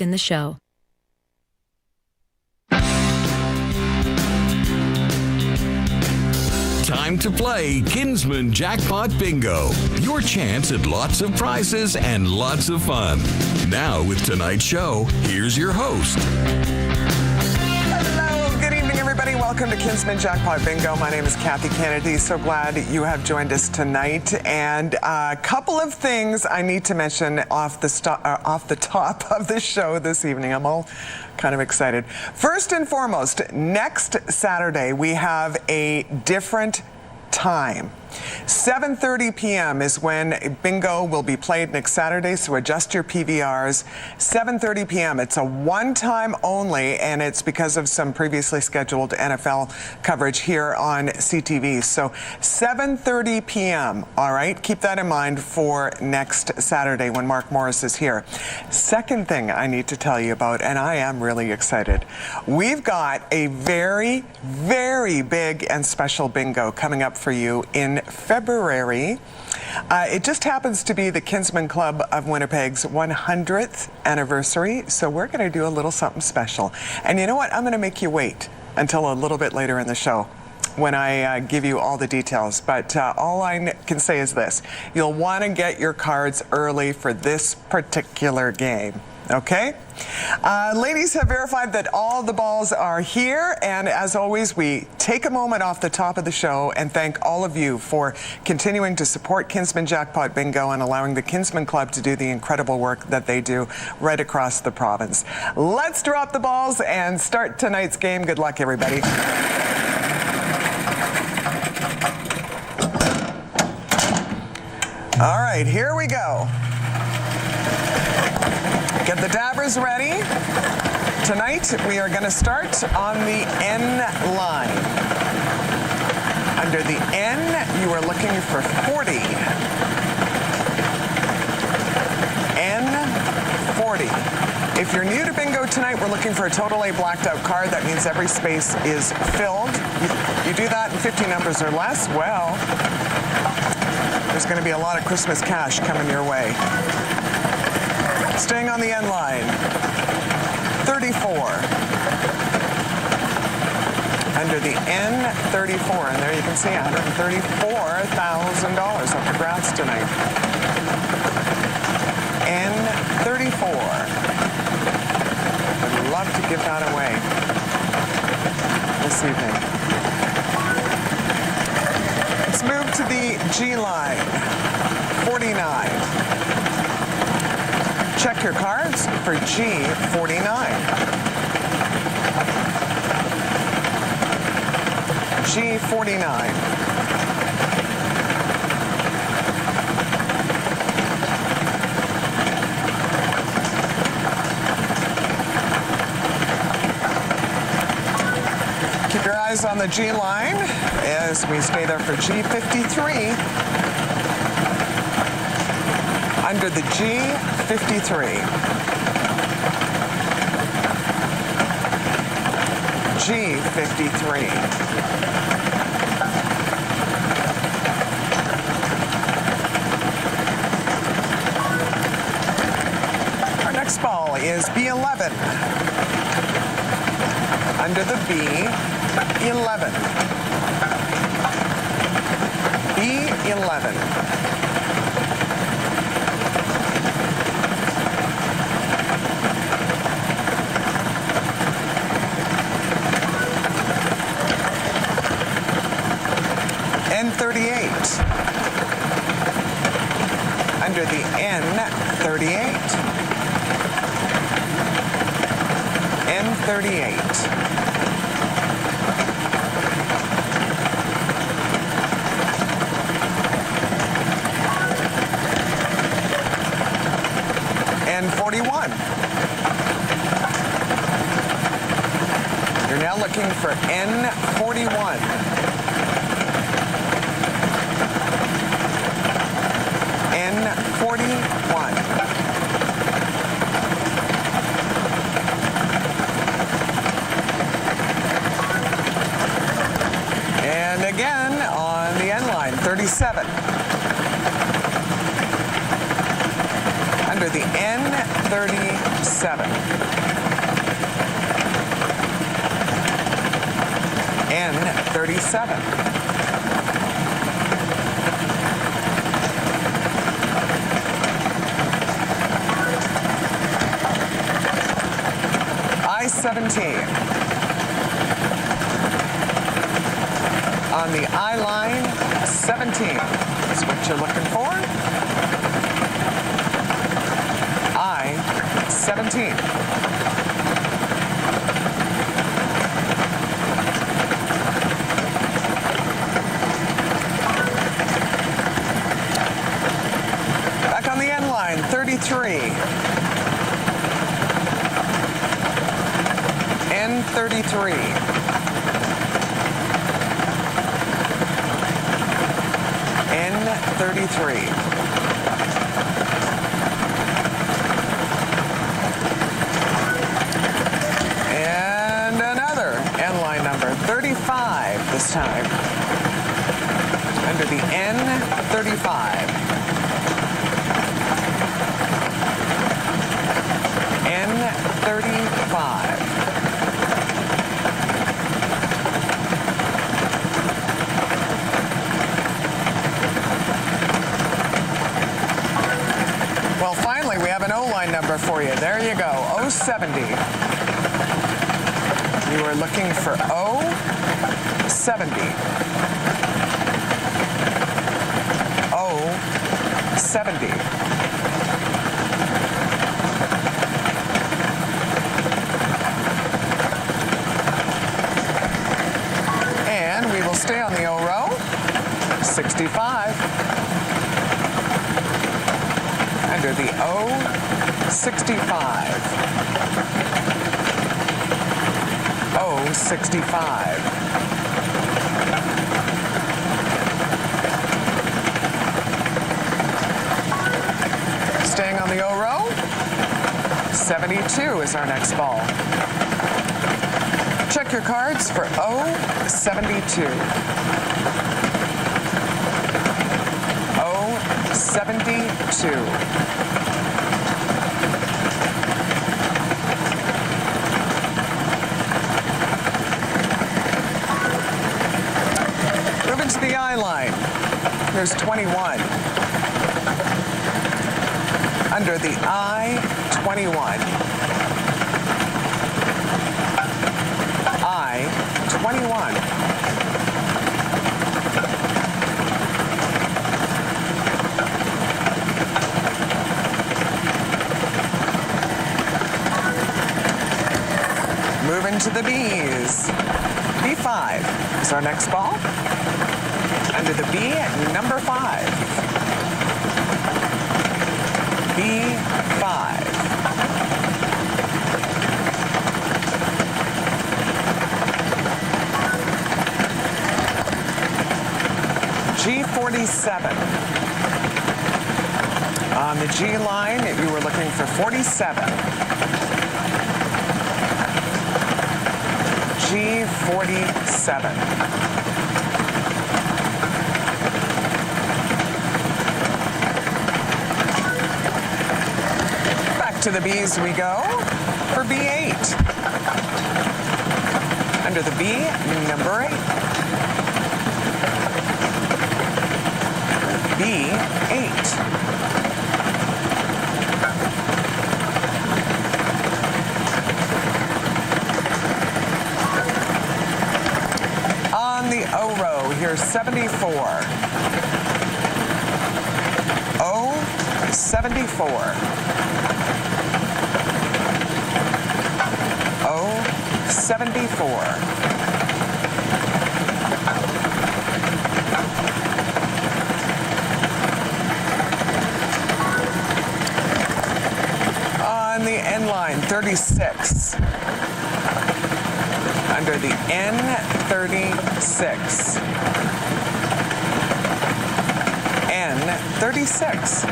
in the show. Time to play Kinsmen Jackpot Bingo. Your chance at lots of prizes and lots of fun. Now with tonight's show, here's your host. Hello, good evening everybody. Welcome to Kinsmen Jackpot Bingo. My name is Kathy Kennedy. So glad you have joined us tonight. And a couple of things I need to mention off the top of the show this evening. I'm all kind of excited. First and foremost, next Saturday we have a different time. 7:30 p.m. is when bingo will be played next Saturday, so adjust your PVRs. 7:30 p.m. It's a one-time only, and it's because of some previously scheduled NFL coverage here on CTV. So 7:30 p.m., all right? Keep that in mind for next Saturday when Mark Morris is here. Second thing I need to tell you about, and I am really excited, we've got a very, very big and special bingo coming up for you in February. It just happens to be the Kinsmen Club of Winnipeg's 100th anniversary, so we're going to do a little something special. And you know what? I'm going to make you wait until a little bit later in the show when I give you all the details. But all I can say is this. You'll want to get your cards early for this particular game. Okay? Ladies have verified that all the balls are here, and as always, we take a moment off the top of the show and thank all of you for continuing to support Kinsmen Jackpot Bingo and allowing the Kinsmen Club to do the incredible work that they do right across the province. Let's drop the balls and start tonight's game. Good luck, everybody. All right, here we go. Get the dabbers ready. Tonight, we are going to start on the N line. Under the N, you are looking for 40. N40. If you're new to bingo tonight, we're looking for a totally blacked out card. That means every space is filled. You do that in 50 numbers or less, well, there's going to be a lot of Christmas cash coming your way. Staying on the end line, 34. Under the N34, and there you can see $134,000 up for grabs tonight. N34. I'd love to give that away this evening. Let's move to the G line, 49. Check your cards for G49. G49. Keep your eyes on the G line as we stay there for G53. Under the G53. G53. Our next ball is B11. Under the B11. B11. N38. Under the N38. N38. N41. You're now looking for N41. N41. And again on the N line, 37. Under the N37. 7. N37. I-17. On the I-line, 17 is what you're looking for. I-17. Back on the N line, 33. N33. N33. And another N-line number, 35 this time. Under the N35. N35. Well, finally, we have an O-line number for you. There you go, 070. You were looking for 070. 070. And we will stay on the O row, 65. Under the O65. O65. Staying on the O row, 72 is our next ball. Check your cards for O72. O72. Moving to the I line. There's 21. Under the I-21. I-21. Moving to the B's. B5 is our next ball. Under the B, number 5. B5. G47. On the G line, you were looking for 47. G47. Back to the B's we go for B8. Under the B, number 8. B8. On the O row, here's 74. O74. O74. On the N line, 36. Under the N36. N36.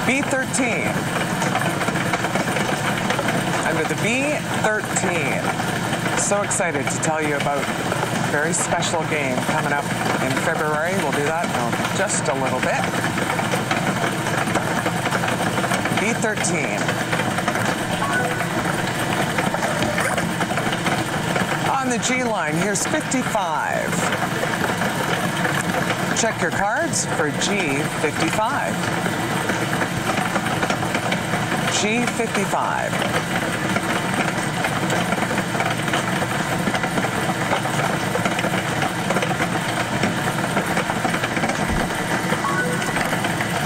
B13. Under the B13. So excited to tell you about very special game coming up in February. We'll do that in just a little bit. B13. On the G line, here's 55. Check your cards for G55. G55.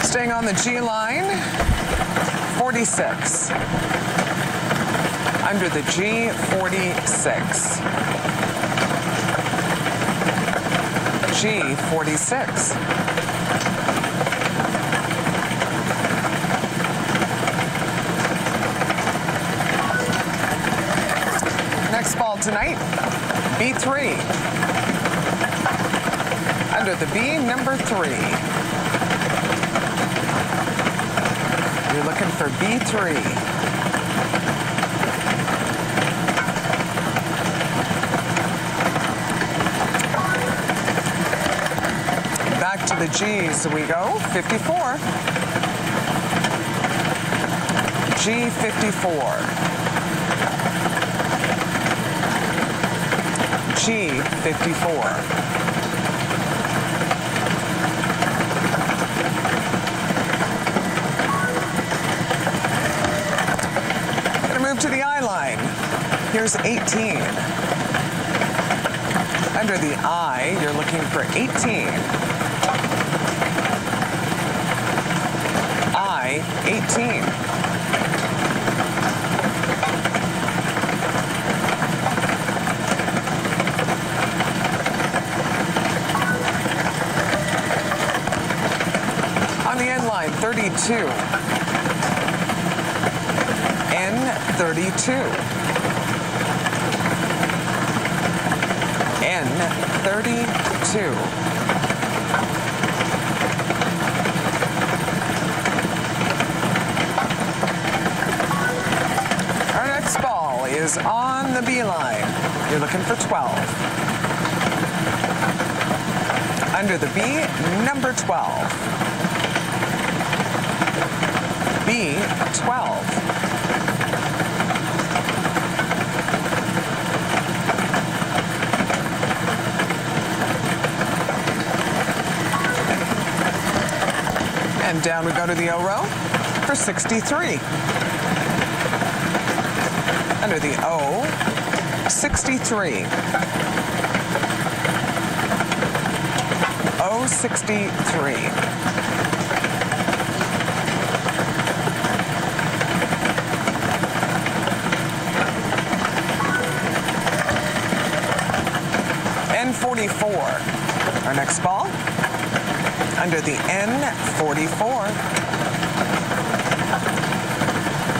Staying on the G line, 46. Under the G, 46. G, 46. Next ball tonight, B3. Under the B, number 3. You're looking for B3. Back to the G's we go, 54. G54. G54. To the I line. Here's 18. Under the I, you're looking for 18. I, 18. On the end line, 32. N32. N32. Our next ball is on the B line. You're looking for 12. Under the B, number 12. B12. And down we go to the O row for 63. Under the O, 63. O, 63. N44. Our next ball. Under the N44.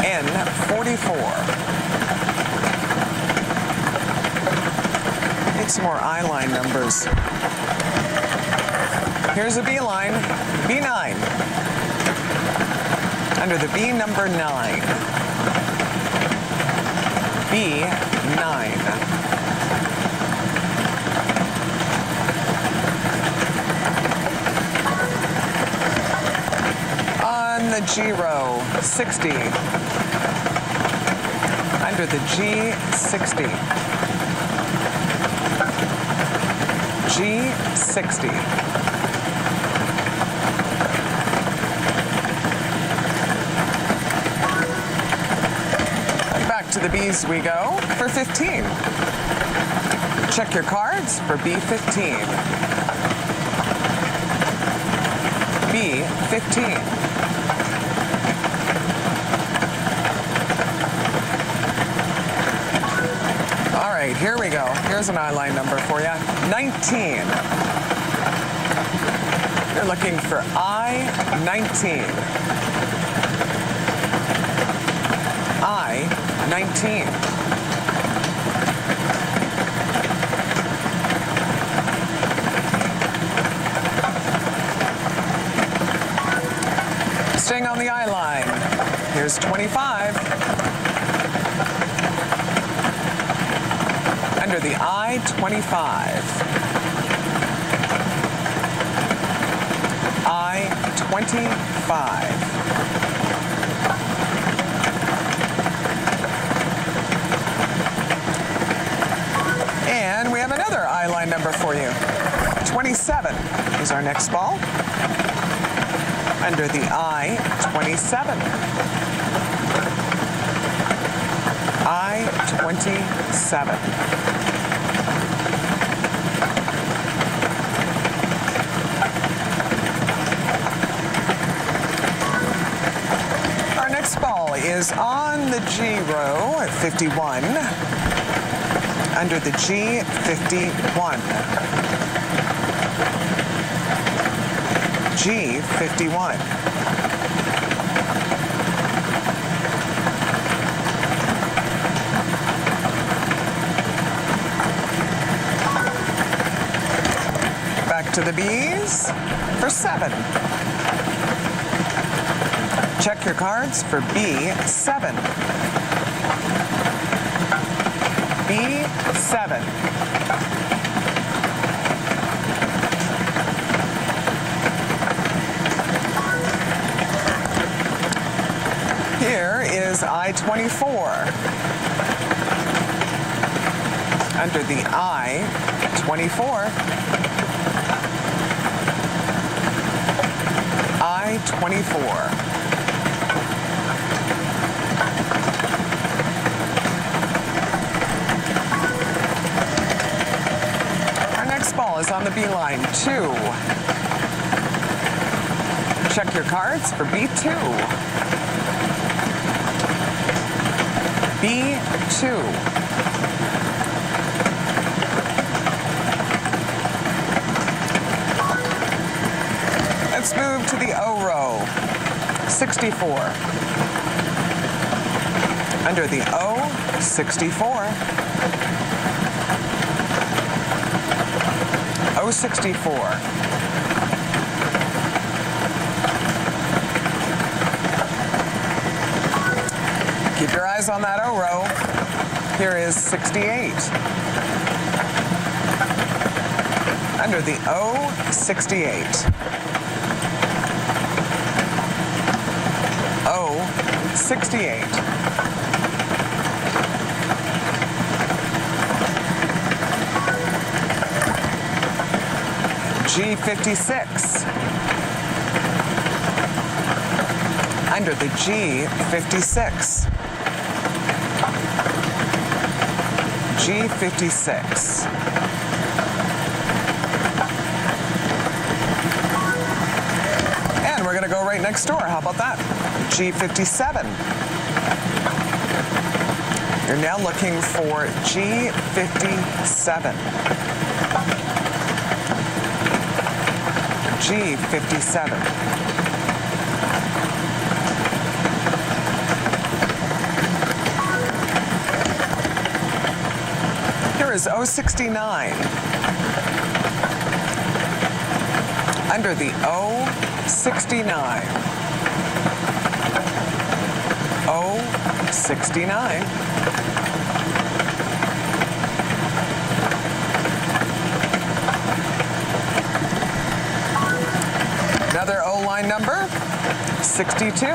N44. Need some more I line numbers. Here's a B line, B9. Under the B, number 9. B9. The G row, 60. Under the G, 60. G60. And back to the B's we go for 15. Check your cards for B15. B15. All right, here we go. Here's an I-line number for you. 19. You're looking for I-19. I-19. Staying on the I-line. Here's 25. Under under the I-25. I-25. And we have another I-line number for you. 27 is our next ball. Under the I-27. I-27. Our next ball is on the G row at 51. Under the G51. G51. Back to the B's for 7. Check your cards for B7. B7. Here is I-24. Under the I-24. I-24. Our next ball is on the B line, 2. Check your cards for B2. B2. Let's move to the O row, 64. Under the O, 64. O64. Keep your eyes on that O row. Here is 68. Under the O68. O68. G56. Under the G56. G56. And we're going to go right next door. How about that? G57. You're now looking for G57. G57. Here is O69. Under the O69. O69. Another O-line number, 62.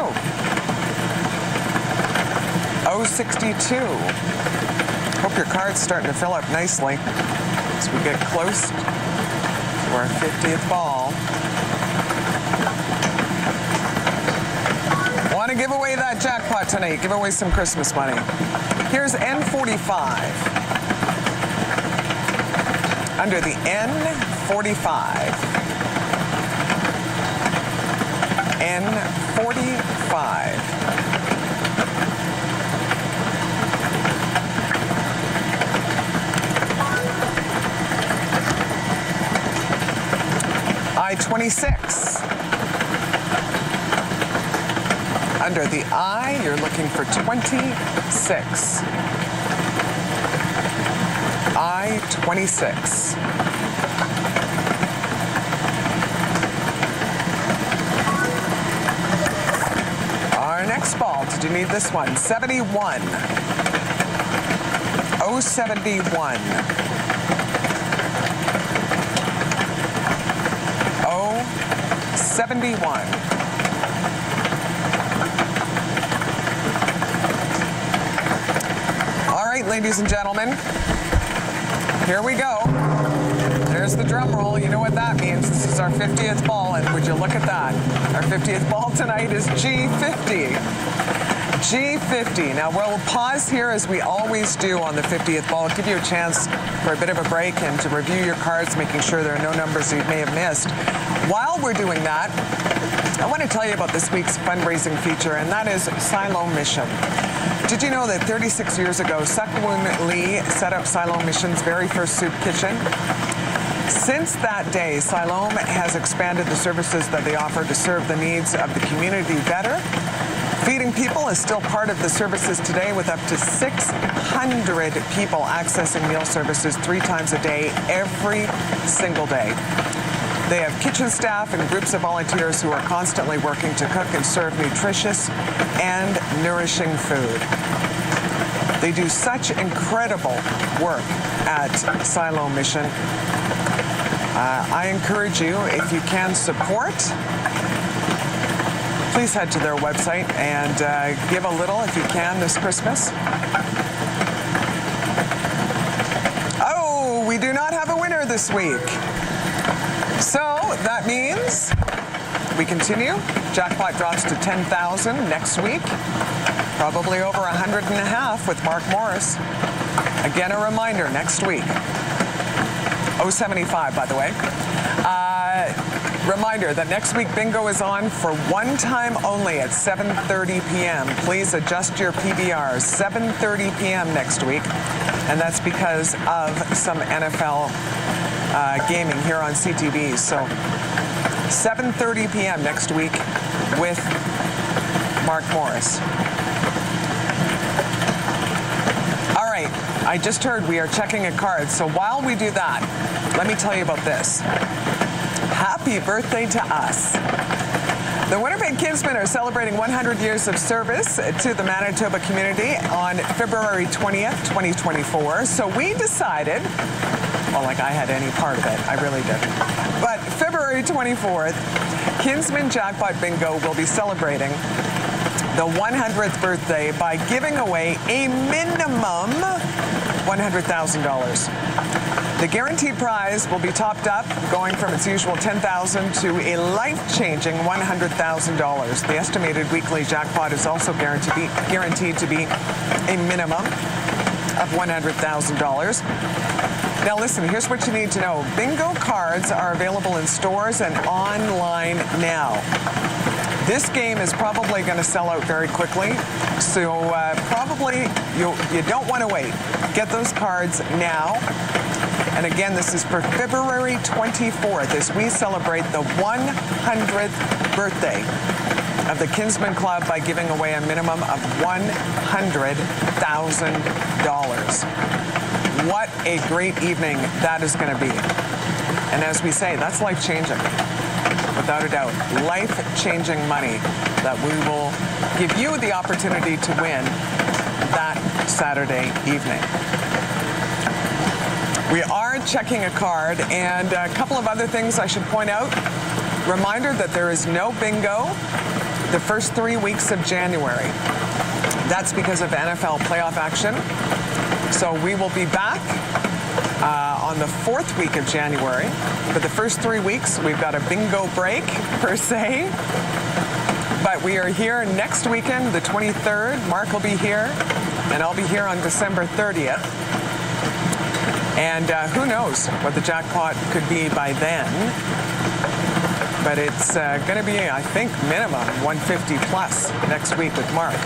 O62. Hope your card's starting to fill up nicely as we get close to our 50th ball. Want to give away that jackpot tonight, give away some Christmas money. Here's N45. Under the N45. N45. I-26. Under the I, you're looking for 26. I-26. Our next ball, did you need this one? 71. 071. 071. All right, ladies and gentlemen, here we go. There's the drum roll. You know what that means. This is our 50th ball, and would you look at that? Our 50th ball tonight is G50. G50. Now, we'll pause here as we always do on the 50th ball. Give you a chance for a bit of a break and to review your cards, making sure there are no numbers you may have missed. While we're doing that, I want to tell you about this week's fundraising feature, and that is Siloam Mission. Did you know that 36 years ago, Sekwun Lee set up Siloam Mission's very first soup kitchen? Since that day, Siloam has expanded the services that they offer to serve the needs of the community better. Feeding people is still part of the services today, with up to 600 people accessing meal services 3 times a day, every single day. They have kitchen staff and groups of volunteers who are constantly working to cook and serve nutritious and nourishing food. They do such incredible work at Siloam Mission. I encourage you, if you can support, please head to their website and give a little if you can this Christmas. Oh, we do not have a winner this week. So that means we continue. Jackpot drops to 10,000 next week. Probably over 100.5 with Mark Morris. Again, a reminder, next week. 075, by the way. Reminder that next week bingo is on for one time only at 7:30 p.m. Please adjust your PVRs. 7:30 p.m. next week. And that's because of some NFL gaming here on CTV. So 7:30 p.m. next week with Mark Morris. All right, I just heard we are checking a card. So while we do that, let me tell you about this. Happy birthday to us. The Winnipeg Kinsmen are celebrating 100 years of service to the Manitoba community on February 20th, 2024. So we decided, well, like I had any part of it, I really didn't. But February 24th, Kinsmen Jackpot Bingo will be celebrating the 100th birthday by giving away a minimum $100,000. The guaranteed prize will be topped up, going from its usual $10,000 to a life-changing $100,000. The estimated weekly jackpot is also guaranteed to be a minimum of $100,000. Now listen, here's what you need to know. Bingo cards are available in stores and online now. This game is probably going to sell out very quickly, so probably you don't want to wait. Get those cards now. And again, this is for February 24th as we celebrate the 100th birthday of the Kinsmen Club by giving away a minimum of $100,000. What a great evening that is going to be. And as we say, that's life-changing. Without a doubt, life-changing money that we will give you the opportunity to win that Saturday evening. We are checking a card, and a couple of other things I should point out. Reminder that there is no bingo the first 3 weeks of January. That's because of NFL playoff action. So we will be back on the 4th week of January. For the first 3 weeks, we've got a bingo break, per se. But we are here next weekend, the 23rd. Mark will be here, and I'll be here on December 30th. And who knows what the jackpot could be by then. But it's going to be, I think, minimum 150 plus next week with Mark.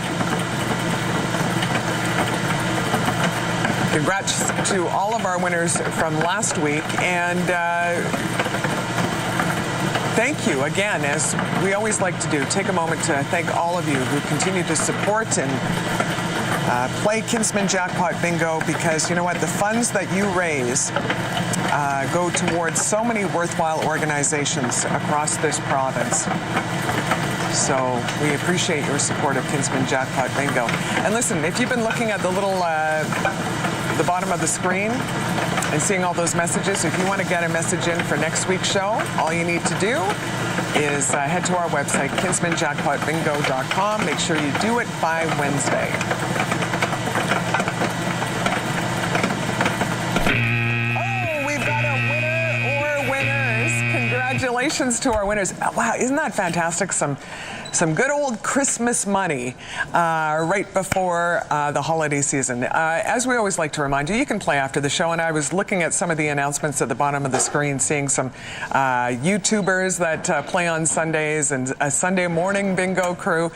Congrats to all of our winners from last week. And thank you again, as we always like to do. Take a moment to thank all of you who continue to support and play Kinsmen Jackpot Bingo, because you know what? The funds that you raise go towards so many worthwhile organizations across this province. So we appreciate your support of Kinsmen Jackpot Bingo. And listen, if you've been looking at the little the bottom of the screen and seeing all those messages. If you want to get a message in for next week's show, all you need to do is head to our website, kinsmenjackpotbingo.com. Make sure you do it by Wednesday. Oh, we've got a winner or winners. Congratulations to our winners. Wow, isn't that fantastic? Some good old Christmas money right before the holiday season. As we always like to remind you, you can play after the show, and I was looking at some of the announcements at the bottom of the screen, seeing some YouTubers that play on Sundays and a Sunday morning bingo crew.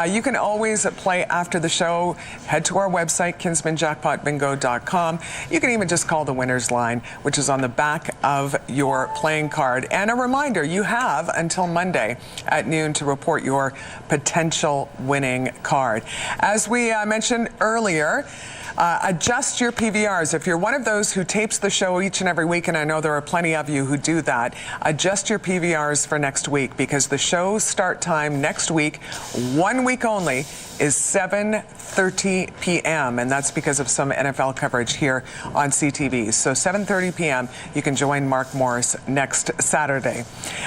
You can always play after the show. Head to our website, kinsmenjackpotbingo.com. You can even just call the winner's line, which is on the back of your playing card. And a reminder, you have until Monday at noon to report your potential winning card. As we mentioned earlier, adjust your PVRs. If you're one of those who tapes the show each and every week, and I know there are plenty of you who do that, adjust your PVRs for next week, because the show start time next week, 1 week only, is 7:30 p.m. and that's because of some NFL coverage here on CTV. So 7:30 p.m. you can join Mark Morris next Saturday.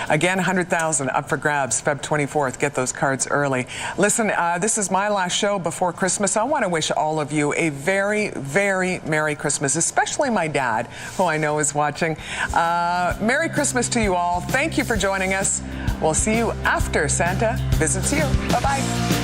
Again, 100,000 up for grabs Feb 24th. Get those cards early. Listen, this is my last show before Christmas. I want to wish all of you a very, very Merry Christmas, especially my dad, who I know is watching. Merry Christmas to you all. Thank you for joining us. We'll see you after Santa visits you. Bye-bye.